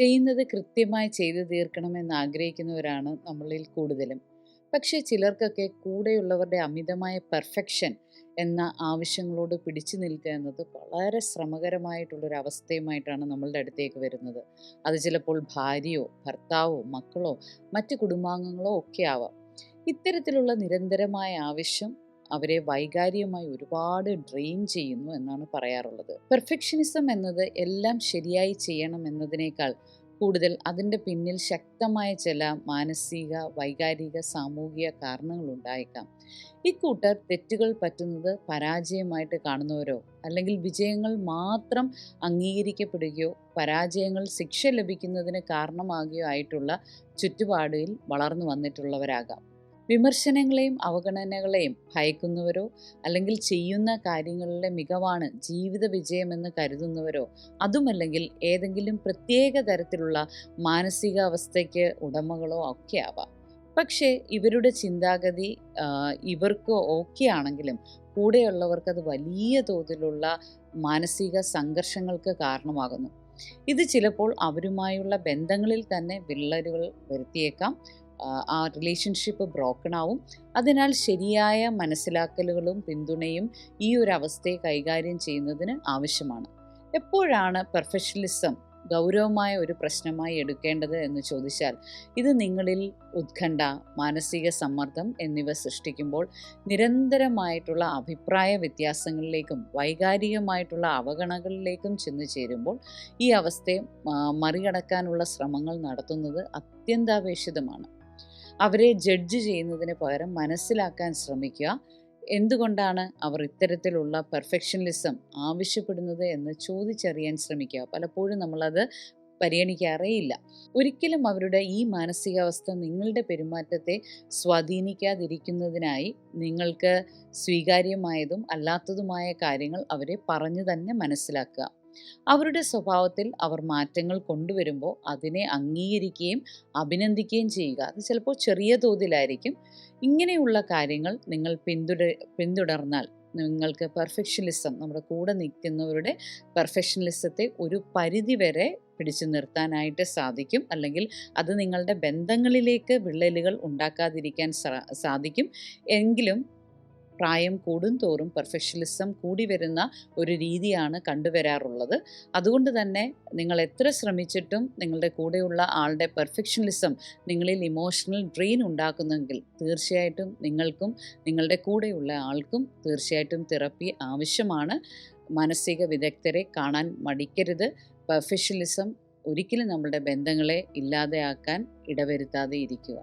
ചെയ്യുന്നത് കൃത്യമായി ചെയ്തു തീർക്കണമെന്ന് ആഗ്രഹിക്കുന്നവരാണ് നമ്മളിൽ കൂടുതലും. പക്ഷേ ചിലർക്കൊക്കെ കൂടെയുള്ളവരുടെ അമിതമായ പെർഫെക്ഷൻ എന്ന ആവശ്യങ്ങളോട് പിടിച്ചു നിൽക്കുക എന്നത് വളരെ ശ്രമകരമായിട്ടുള്ളൊരവസ്ഥയുമായിട്ടാണ് നമ്മളുടെ അടുത്തേക്ക് വരുന്നത്. അത് ചിലപ്പോൾ ഭാര്യയോ ഭർത്താവോ മക്കളോ മറ്റ് കുടുംബാംഗങ്ങളോ ഒക്കെ ആവാം. ഇത്തരത്തിലുള്ള നിരന്തരമായ ആവശ്യം അവരെ വൈകാരികമായി ഒരുപാട് ഡ്രെയിൻ ചെയ്യുന്നു എന്നാണ് പറയാറുള്ളത്. പെർഫെക്ഷനിസം എന്നത് എല്ലാം ശരിയായി ചെയ്യണം എന്നതിനേക്കാൾ കൂടുതൽ അതിൻ്റെ പിന്നിൽ ശക്തമായ ചില മാനസിക, വൈകാരിക, സാമൂഹിക കാരണങ്ങളുണ്ടായേക്കാം. ഇക്കൂട്ടർ തെറ്റുകൾ പറ്റുന്നത് പരാജയമായിട്ട് കാണുന്നവരോ അല്ലെങ്കിൽ വിജയങ്ങൾ മാത്രം അംഗീകരിക്കപ്പെടുകയോ പരാജയങ്ങൾ ശിക്ഷ ലഭിക്കുന്നതിന് കാരണമാകുകയോ ആയിട്ടുള്ള ചുറ്റുപാടിൽ വളർന്നു വന്നിട്ടുള്ളവരാകാം. വിമർശനങ്ങളെയും അവഗണനകളെയും ഭയക്കുന്നവരോ അല്ലെങ്കിൽ ചെയ്യുന്ന കാര്യങ്ങളിലെ മികവാണ് ജീവിത വിജയമെന്ന് കരുതുന്നവരോ അതുമല്ലെങ്കിൽ ഏതെങ്കിലും പ്രത്യേക തരത്തിലുള്ള മാനസികാവസ്ഥയ്ക്ക് ഉടമകളോ ഒക്കെ ആവാം. പക്ഷേ ഇവരുടെ ചിന്താഗതി ഇവർക്ക് ഓക്കെ ആണെങ്കിലും കൂടെയുള്ളവർക്ക് അത് വലിയ തോതിലുള്ള മാനസിക സംഘർഷങ്ങൾക്ക് കാരണമാകുന്നു. ഇത് ചിലപ്പോൾ അവരുമായുള്ള ബന്ധങ്ങളിൽ തന്നെ വിള്ളലുകൾ വരുത്തിയേക്കാം. ആ റിലേഷൻഷിപ്പ് ബ്രോക്കൺ ആവും. അതിനാൽ ശരിയായ മനസ്സിലാക്കലുകളും പിന്തുണയും ഈ ഒരു അവസ്ഥയെ കൈകാര്യം ചെയ്യുന്നതിന് ആവശ്യമാണ്. എപ്പോഴാണ് പെർഫെക്ഷനിസം ഗൗരവമായ ഒരു പ്രശ്നമായി എടുക്കേണ്ടത് എന്ന് ചോദിച്ചാൽ, ഇത് നിങ്ങളിൽ ഉത്കണ്ഠ, മാനസിക സമ്മർദ്ദം എന്നിവ സൃഷ്ടിക്കുമ്പോൾ നിരന്തരമായിട്ടുള്ള അഭിപ്രായ വ്യത്യാസങ്ങളിലേക്കും വൈകാരികമായിട്ടുള്ള അവഗണനകളിലേക്കും ചെന്നു ചേരുമ്പോൾ ഈ അവസ്ഥയെ മറികടക്കാനുള്ള ശ്രമങ്ങൾ നടത്തുന്നത് അത്യന്താപേക്ഷിതമാണ്. അവരെ ജഡ്ജ് ചെയ്യുന്നതിന് പകരം മനസ്സിലാക്കാൻ ശ്രമിക്കുക. എന്തുകൊണ്ടാണ് അവർ ഇത്തരത്തിലുള്ള പെർഫെക്ഷനിസം ആവശ്യപ്പെടുന്നത് എന്ന് ചോദിച്ചറിയാൻ ശ്രമിക്കുക. പലപ്പോഴും നമ്മളത് പരിഗണിക്കാറേയില്ല. ഒരിക്കലും അവരുടെ ഈ മാനസികാവസ്ഥ നിങ്ങളുടെ പെരുമാറ്റത്തെ സ്വാധീനിക്കാതിരിക്കുന്നതിനായി നിങ്ങൾക്ക് സ്വീകാര്യമായതും അല്ലാത്തതുമായ കാര്യങ്ങൾ അവരെ പറഞ്ഞു തന്നെ മനസ്സിലാക്കുക. അവരുടെ സ്വഭാവത്തിൽ അവർ മാറ്റങ്ങൾ കൊണ്ടുവരുമ്പോൾ അതിനെ അംഗീകരിക്കുകയും അഭിനന്ദിക്കുകയും ചെയ്യുക. അത് ചിലപ്പോൾ ചെറിയ തോതിലായിരിക്കും. ഇങ്ങനെയുള്ള കാര്യങ്ങൾ നിങ്ങൾ പിന്തുടർന്നാൽ നിങ്ങൾക്ക് പെർഫെക്ഷനിസം, നമ്മുടെ കൂടെ നിൽക്കുന്നവരുടെ പെർഫെക്ഷനിസത്തെ ഒരു പരിധി വരെ പിടിച്ചു നിർത്താനായിട്ട് സാധിക്കും. അല്ലെങ്കിൽ അത് നിങ്ങളുടെ ബന്ധങ്ങളിലേക്ക് വിള്ളലുകൾ ഉണ്ടാക്കാതിരിക്കാൻ സാധിക്കും. എങ്കിലും പ്രായം കൂടുന്തോറും പെർഫെക്ഷനിസം കൂടി വരുന്ന ഒരു രീതിയാണ് കണ്ടുവരാറുള്ളത്. അതുകൊണ്ട് തന്നെ നിങ്ങൾ എത്ര ശ്രമിച്ചിട്ടും നിങ്ങളുടെ കൂടെയുള്ള ആളുടെ പെർഫെക്ഷനിസം നിങ്ങളിൽ ഇമോഷണൽ ഡ്രെയിൻ ഉണ്ടാക്കുന്നെങ്കിൽ തീർച്ചയായിട്ടും നിങ്ങൾക്കും നിങ്ങളുടെ കൂടെയുള്ള ആൾക്കും തീർച്ചയായിട്ടും തെറപ്പി ആവശ്യമാണ്. മാനസിക വിദഗ്ധരെ കാണാൻ മടിക്കരുത്. പെർഫെക്ഷനിസം ഒരിക്കലും നമ്മുടെ ബന്ധങ്ങളെ ഇല്ലാതെയാക്കാൻ ഇടവരുത്താതെ ഇരിക്കുക.